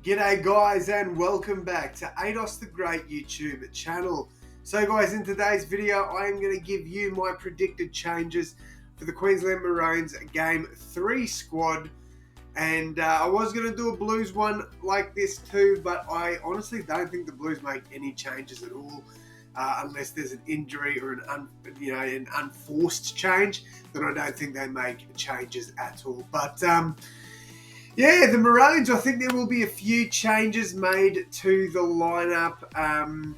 G'day guys and welcome back to AdosTheGreat YouTube channel. So guys, in today's video I am going to give you my predicted changes for the Queensland Maroons Game 3 squad. And I was going to do a Blues one like this too, but I honestly don't think the Blues make any changes at all. Unless there's an injury or an unforced change, then I don't think they make changes at all. But yeah, the Maroons, I think there will be a few changes made to the lineup.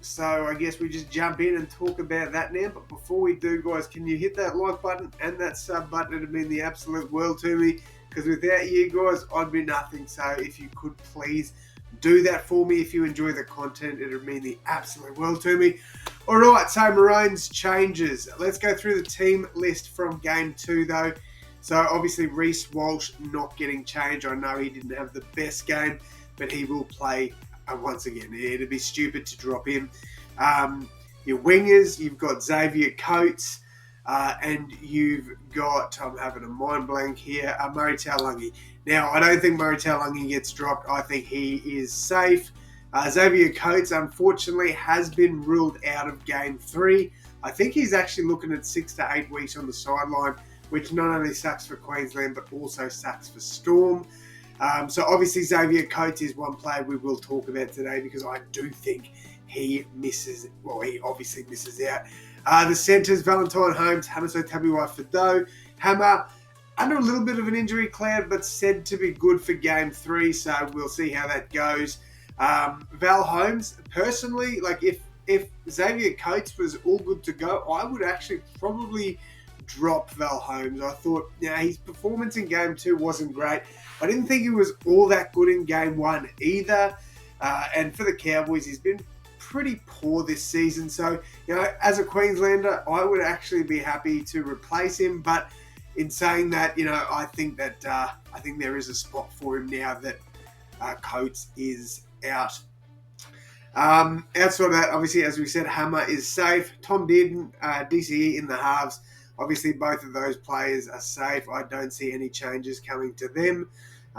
So I guess we just jump in and talk about that now. But before we do, guys, can you hit that like button and that sub button? It would mean the absolute world to me, because without you guys, I'd be nothing. So if you could please do that for me. If you enjoy the content, it would mean the absolute world to me. All right, so Maroons changes. Let's go through the team list from Game 2, though. So obviously Reece Walsh not getting changed. I know he didn't have the best game, but he will play once again. It'd be stupid to drop him. Your wingers, you've got Xavier Coates, and you've got, I'm having a mind blank here, Murray Taulagi. Now, I don't think Murray Taulagi gets dropped. I think he is safe. Xavier Coates, unfortunately, has been ruled out of Game 3. I think he's actually looking at 6 to 8 weeks on the sideline, which not only sucks for Queensland, but also sucks for Storm. So obviously Xavier Coates is one player we will talk about today, because I do think he obviously misses out. The centres, Valentine Holmes, Hamiso Tabuai-Fidow. Hammer, under a little bit of an injury cloud, but said to be good for Game 3, so we'll see how that goes. Val Holmes, personally, like if Xavier Coates was all good to go, I would actually probably drop Val Holmes. I thought, his performance in Game 2 wasn't great. I didn't think he was all that good in Game 1 either. And for the Cowboys, he's been pretty poor this season. So, as a Queenslander, I would actually be happy to replace him. But in saying that, I think there is a spot for him now that Coates is out. Outside of that, obviously, as we said, Hammer is safe. Tom Dearden, DCE in the halves. Obviously, both of those players are safe. I don't see any changes coming to them.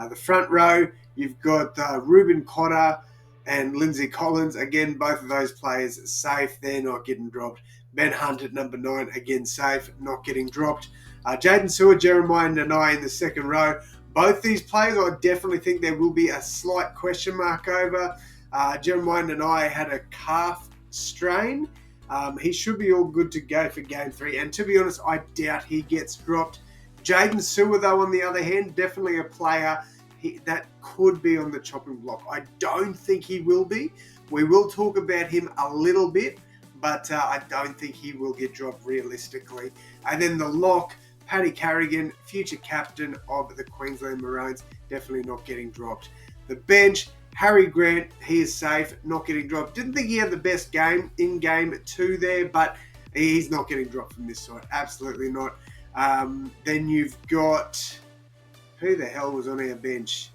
The front row, you've got Ruben Cotter and Lindsay Collins. Again, both of those players safe. They're not getting dropped. Ben Hunt at number 9, again safe, not getting dropped. Jaden Sewer, Jeremiah Nanai in the second row. Both these players, I definitely think there will be a slight question mark over. Jeremiah Nanai had a calf strain. He should be all good to go for Game 3. And to be honest, I doubt he gets dropped. Jaden Sewer, though, on the other hand, definitely a player that could be on the chopping block. I don't think he will be. We will talk about him a little bit, but I don't think he will get dropped realistically. And then the lock, Paddy Carrigan, future captain of the Queensland Maroons, definitely not getting dropped. The bench, Harry Grant, he is safe, not getting dropped. Didn't think he had the best game in Game 2 there, but he's not getting dropped from this side. Absolutely not. Then you've got, who the hell was on our bench?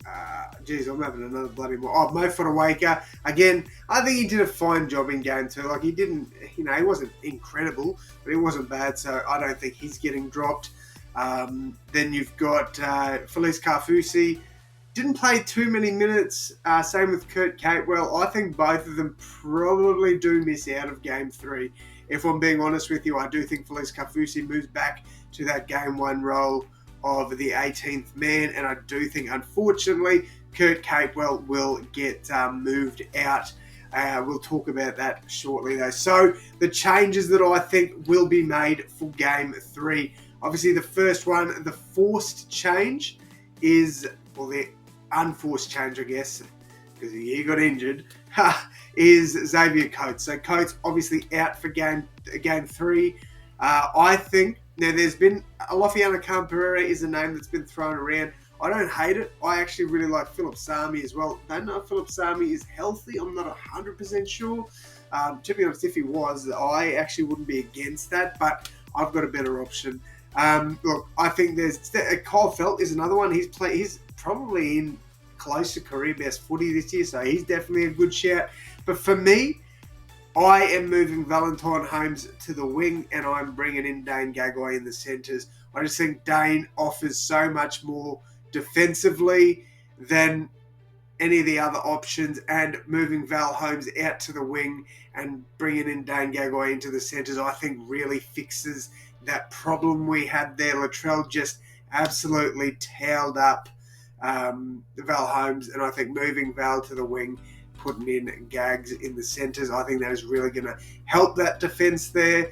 I'm having another bloody more. Oh, Mo Fodawaker. Again, I think he did a fine job in Game 2. Like, he didn't, he wasn't incredible, but he wasn't bad, so I don't think he's getting dropped. Then you've got Felice Carfusi. Didn't play too many minutes. Same with Kurt Catwell. I think both of them probably do miss out of Game 3. If I'm being honest with you, I do think Felice Carfusi moves back to that Game 1 role of the 18th man, and I do think, unfortunately, Kurt Catwell will get moved out. We'll talk about that shortly, though. So the changes that I think will be made for Game 3. Obviously, the first one, the forced change, is, well, the unforced change, I guess, because he got injured, is Xavier Coates. So Coates obviously out for game 3. I think, now there's been, Alofiana Khan-Pereira is a name that's been thrown around. I don't hate it. I actually really like Philip Sami as well. Don't know if Philip Sami is healthy. I'm not 100% sure. To be honest, if he was, I actually wouldn't be against that, but I've got a better option. Look, I think there's Kyle Felt is another one. He's probably in close to career best footy this year, so he's definitely a good shout. But for me, I am moving Valentine Holmes to the wing, and I'm bringing in Dane Gagai in the centres. I just think Dane offers so much more defensively than any of the other options, and moving Val Holmes out to the wing and bringing in Dane Gagai into the centres, I think really fixes that problem we had there. Latrell just absolutely tailed up Val Holmes, and I think moving Val to the wing, putting in Gags in the centres, I think that is really going to help that defence there.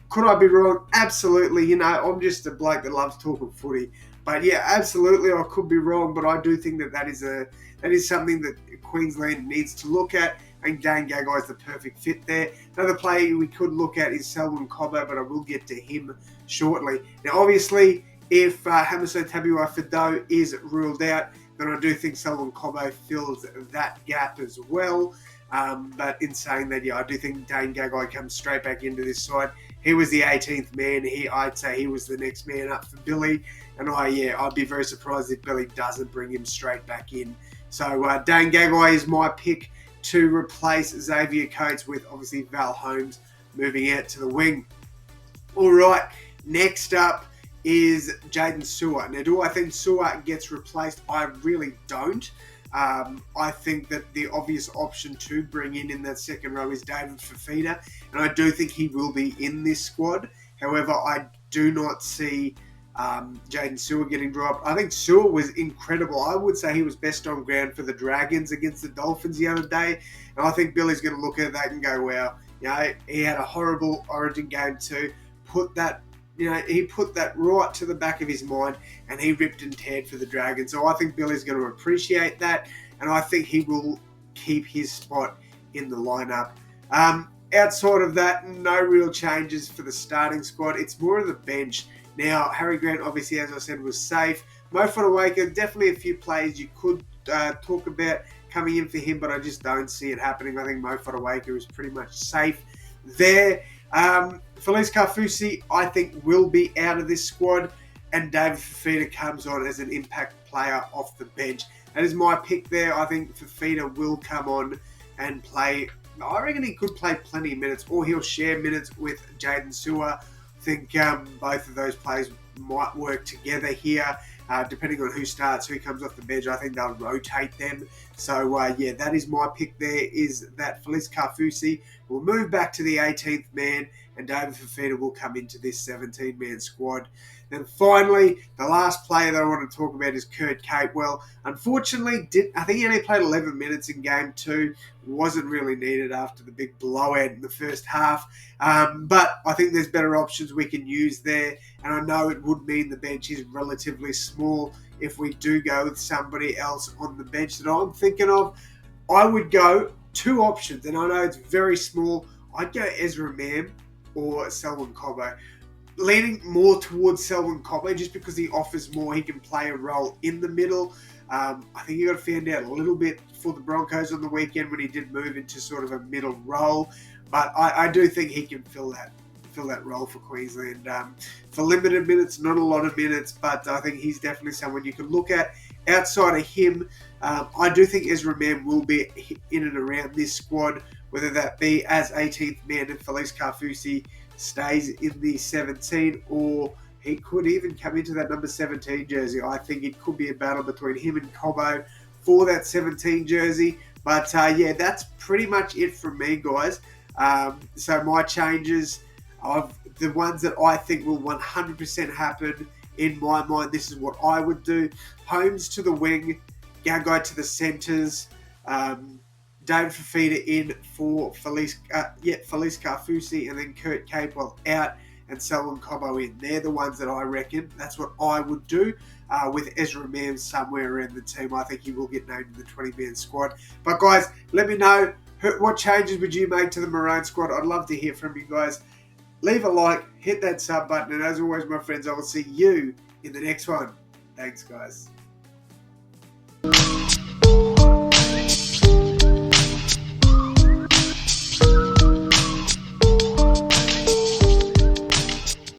Could I be wrong? Absolutely. You know, I'm just a bloke that loves talking footy. But yeah, absolutely, I could be wrong. But I do think that is something that Queensland needs to look at. I think Dane Gagai is the perfect fit there. Another player we could look at is Selwyn Cobbo, but I will get to him shortly. Now, obviously, if Hamiso Tabuai-Fidow is ruled out, then I do think Selwyn Cobbo fills that gap as well. But in saying that, yeah, I do think Dane Gagai comes straight back into this side. He was the 18th man. I'd say he was the next man up for Billy. And I'd be very surprised if Billy doesn't bring him straight back in. So Dane Gagai is my pick to replace Xavier Coates, with obviously Val Holmes moving out to the wing. All right, next up is Jaden Sewer. Now, do I think Sewer gets replaced? I really don't. I think that the obvious option to bring in that second row is David Fifita, and I do think he will be in this squad. However, I do not see Jaden Sewer getting dropped. I think Sewer was incredible. I would say he was best on ground for the Dragons against the Dolphins the other day, and I think Billy's going to look at that and go, wow, you know, he had a horrible Origin game too. He put that right to the back of his mind, and he ripped and teared for the Dragons. So I think Billy's going to appreciate that, and I think he will keep his spot in the lineup. Outside of that, no real changes for the starting squad. It's more of the bench. Now, Harry Grant, obviously, as I said, was safe. Mo Fotuaika, definitely a few players you could talk about coming in for him, but I just don't see it happening. I think Mo Fotuaika is pretty much safe there. Felice Kaufusi, I think, will be out of this squad, and David Fifita comes on as an impact player off the bench. That is my pick there. I think Fifita will come on and play. I reckon he could play plenty of minutes, or he'll share minutes with Jaden Sewer. I think both of those players might work together here. Depending on who starts, who comes off the bench, I think they'll rotate them. So, that is my pick there, is that Felice Kaufusi will move back to the 18th man, and David Fifita will come into this 17-man squad. Then finally, the last player that I want to talk about is Kurt Catewell. Unfortunately, I think he only played 11 minutes in Game 2. Wasn't really needed after the big blowout in the first half. But I think there's better options we can use there. And I know it would mean the bench is relatively small if we do go with somebody else on the bench that I'm thinking of. I would go two options, and I know it's very small. I'd go Ezra Mam or Selwyn Cobbo. Leaning more towards Selwyn Cobbo just because he offers more. He can play a role in the middle. I think he got found out a little bit for the Broncos on the weekend when he did move into sort of a middle role. But I do think he can fill that role for Queensland. For limited minutes, not a lot of minutes, but I think he's definitely someone you can look at. Outside of him, I do think Ezra Mam will be in and around this squad, whether that be as 18th man and Felice Kaufusi stays in the 17, or he could even come into that number 17 jersey. I think it could be a battle between him and Cobbo for that 17 jersey. But that's pretty much it from me, guys. So my changes of the ones that I think will 100% happen in my mind, this is what I would do. Holmes to the wing, Gagai to the centres, David Fifita in for Felice Kaufusi, and then Kurt Catewell out and Selwyn Cobbo in. They're the ones that I reckon. That's what I would do with Ezra Mam somewhere around the team. I think he will get named in the 20-man squad. But guys, let me know, what changes would you make to the Maroon squad? I'd love to hear from you guys. Leave a like, hit that sub button, and as always, my friends, I will see you in the next one. Thanks, guys.